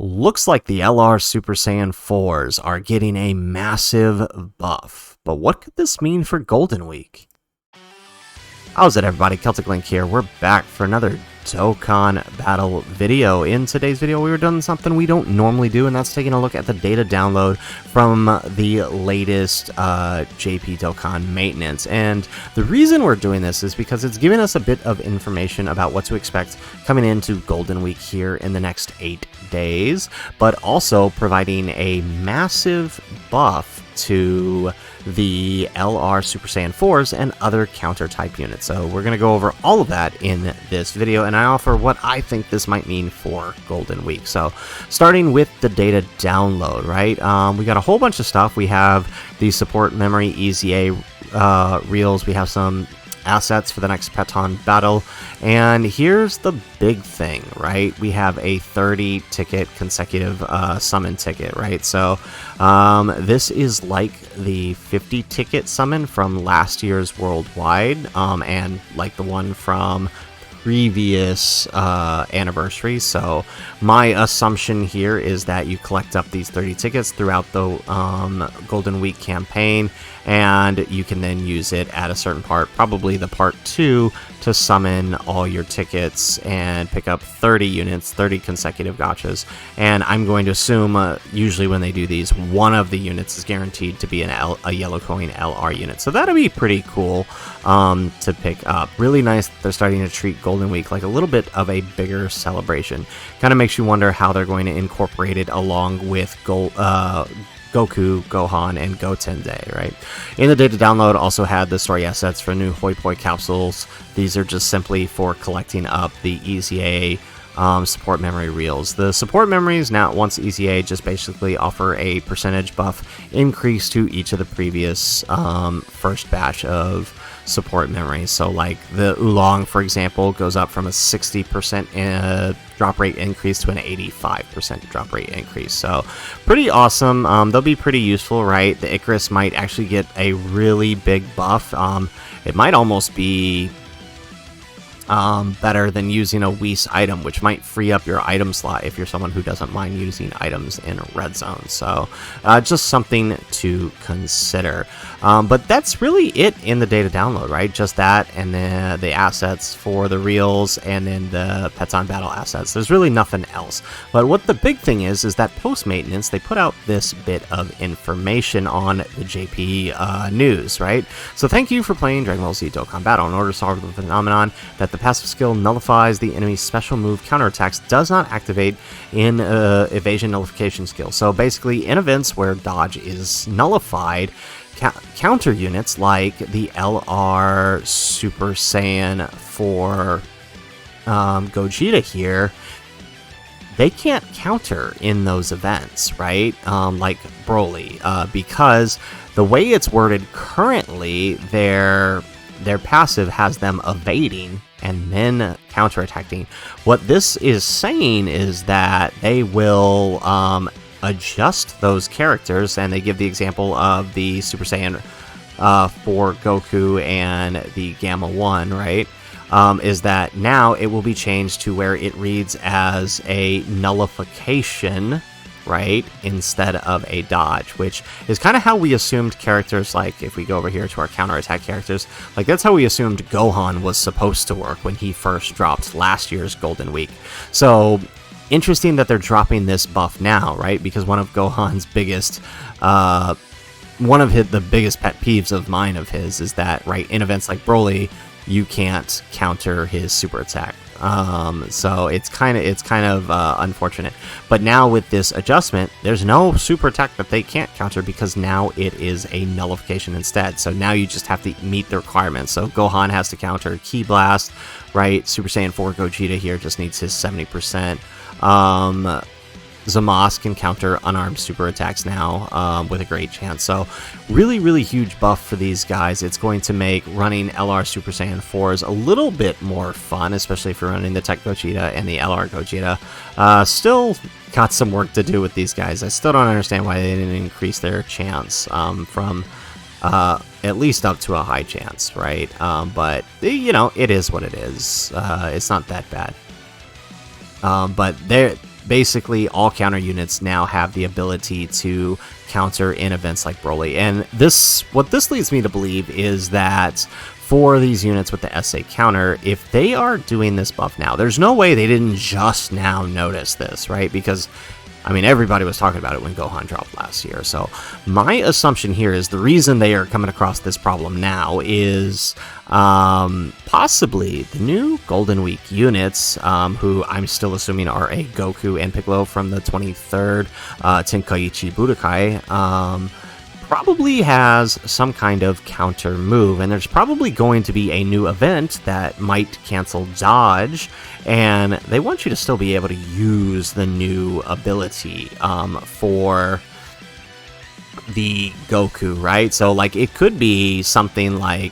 Looks like the LR Super Saiyan 4s are getting a massive buff, but what could this mean for Golden Week? How's it, everybody? Celtic Link here. We're back for another Dokkan battle video. In today's video, we were doing something we don't normally do, and that's taking a look at the data download from the latest JP Dokkan maintenance. And the reason we're doing this is because it's giving us a bit of information about what to expect coming into Golden Week here in the next 8 days, but also providing a massive buff to the LR Super Saiyan 4s and other counter-type units. So we're going to go over all of that in this video, and I offer what I think this might mean for Golden Week. So starting with the data download, right? We got a whole bunch of stuff. We have the support memory EZA reels. We have some assets for the next Peton battle, and here's the big thing, right? We have a 30 ticket consecutive summon ticket, right? So this is like the 50 ticket summon from last year's worldwide, and like the one from previous anniversary. So my assumption here is that you collect up these 30 tickets throughout the Golden Week campaign, and you can then use it at a certain part, probably the part 2, to summon all your tickets and pick up 30 units, 30 consecutive gachas. And I'm going to assume usually when they do these, one of the units is guaranteed to be a yellow coin LR unit. So that'll be pretty cool to pick up. Really nice that they're starting to treat Golden Week like a little bit of a bigger celebration. Kind of makes you wonder how they're going to incorporate it along with Goku, Gohan, and Goten Day, right? In the data download also had the story assets for new Hoi Poi capsules. These are just simply for collecting up the EZA support memory reels. The support memories now, once EZA, just basically offer a percentage buff increase to each of the previous first batch of support memories. So like the Oolong, for example, goes up from a 60% drop rate increase to an 85% drop rate increase. So pretty awesome. They'll be pretty useful, right? The Icarus might actually get a really big buff. It might almost be better than using a Whis item, which might free up your item slot if you're someone who doesn't mind using items in a red zone. So just something to consider. But that's really it in the data download, right? Just that, and then the assets for the reels, and then the Peton battle assets. There's really nothing else. But what the big thing is that post-maintenance, they put out this bit of information on the JP news, right? So thank you for playing Dragon Ball Z Dokkan Battle. In order to solve the phenomenon that the passive skill nullifies the enemy's special move counterattacks, does not activate in evasion nullification skill. So basically, in events where dodge is nullified, counter units like the LR Super Saiyan 4 Gogeta here, they can't counter in those events, right? Like Broly, because the way it's worded currently, their passive has them evading and then counterattacking. What this is saying is that they will adjust those characters, and they give the example of the Super Saiyan 4 Goku and the Gamma 1, right? Is that now it will be changed to where it reads as a nullification, right, instead of a dodge, which is kind of how we assumed characters, like if we go over here to our counterattack characters, like that's how we assumed Gohan was supposed to work when he first dropped last year's Golden Week. So interesting that they're dropping this buff now, right? Because one of Gohan's biggest the biggest pet peeves of mine of his is that, right, in events like Broly, you can't counter his super attack. So it's kind of unfortunate. But now with this adjustment, there's no super attack that they can't counter, because now it is a nullification instead. So now you just have to meet the requirements. So Gohan has to counter Ki Blast, right? Super Saiyan 4 Gogeta here just needs his 70%. Zamasu can counter unarmed super attacks now with a great chance. So really, really huge buff for these guys. It's going to make running LR Super Saiyan 4s a little bit more fun, especially if you're running the Tech Gogeta and the LR Gogeta. Still got some work to do with these guys. I still don't understand why they didn't increase their chance from at least up to a high chance, right? But, you know, it is what it is. It's not that bad. But basically all counter units now have the ability to counter in events like Broly. And what this leads me to believe is that for these units with the SA counter, if they are doing this buff now, there's no way they didn't just now notice this, right? Because, I mean, everybody was talking about it when Gohan dropped last year. So my assumption here is the reason they are coming across this problem now is possibly the new Golden Week units, who I'm still assuming are a Goku and Piccolo from the 23rd Tenkaichi Budokai, probably has some kind of counter move, and there's probably going to be a new event that might cancel dodge, and they want you to still be able to use the new ability for the Goku, right? So like it could be something like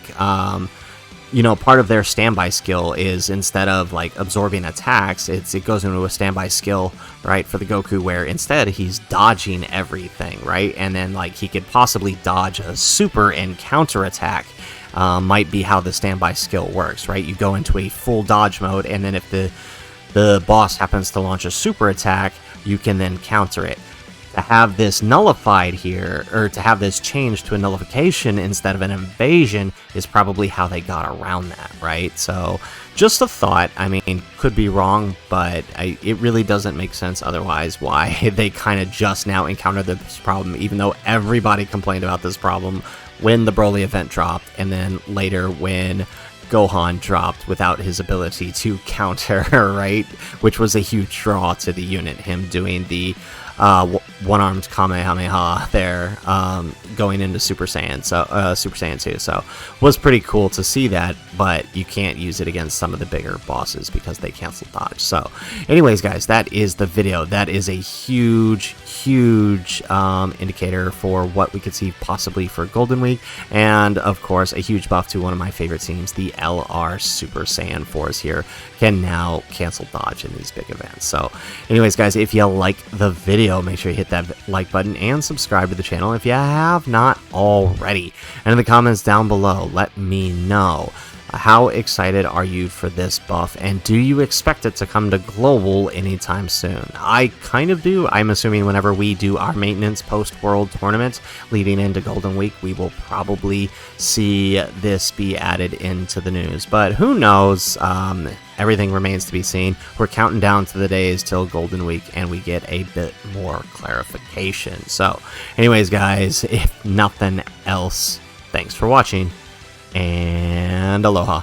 you know, part of their standby skill is instead of like absorbing attacks, it goes into a standby skill, right, for the Goku, where instead he's dodging everything, right? And then like he could possibly dodge a super and counter attack. Might be how the standby skill works, right? You go into a full dodge mode, and then if the boss happens to launch a super attack, you can then counter it. To have this nullified here, or to have this changed to a nullification instead of an invasion, is probably how they got around that, right? So, just a thought. I mean, could be wrong, but it really doesn't make sense otherwise why they kind of just now encountered this problem, even though everybody complained about this problem when the Broly event dropped, and then later when Gohan dropped without his ability to counter, right? Which was a huge draw to the unit, him doing the one-armed Kamehameha there, going into Super Saiyan, Super Saiyan 2, so was pretty cool to see that, but you can't use it against some of the bigger bosses because they cancel dodge. So anyways, guys, that is the video. That is a huge indicator for what we could see possibly for Golden Week, and of course a huge buff to one of my favorite teams. The LR Super Saiyan 4s here can now cancel dodge in these big events. So anyways, guys, if you like the video, make sure you hit that like button and subscribe to the channel if you have not already. And in the comments down below, let me know, how excited are you for this buff, and do you expect it to come to global anytime soon? I kind of do. I'm assuming whenever we do our maintenance post-world tournament leading into Golden Week, we will probably see this be added into the news, but who knows? Everything remains to be seen. We're counting down to the days till Golden Week and we get a bit more clarification. So anyways, guys, if nothing else, thanks for watching, and aloha.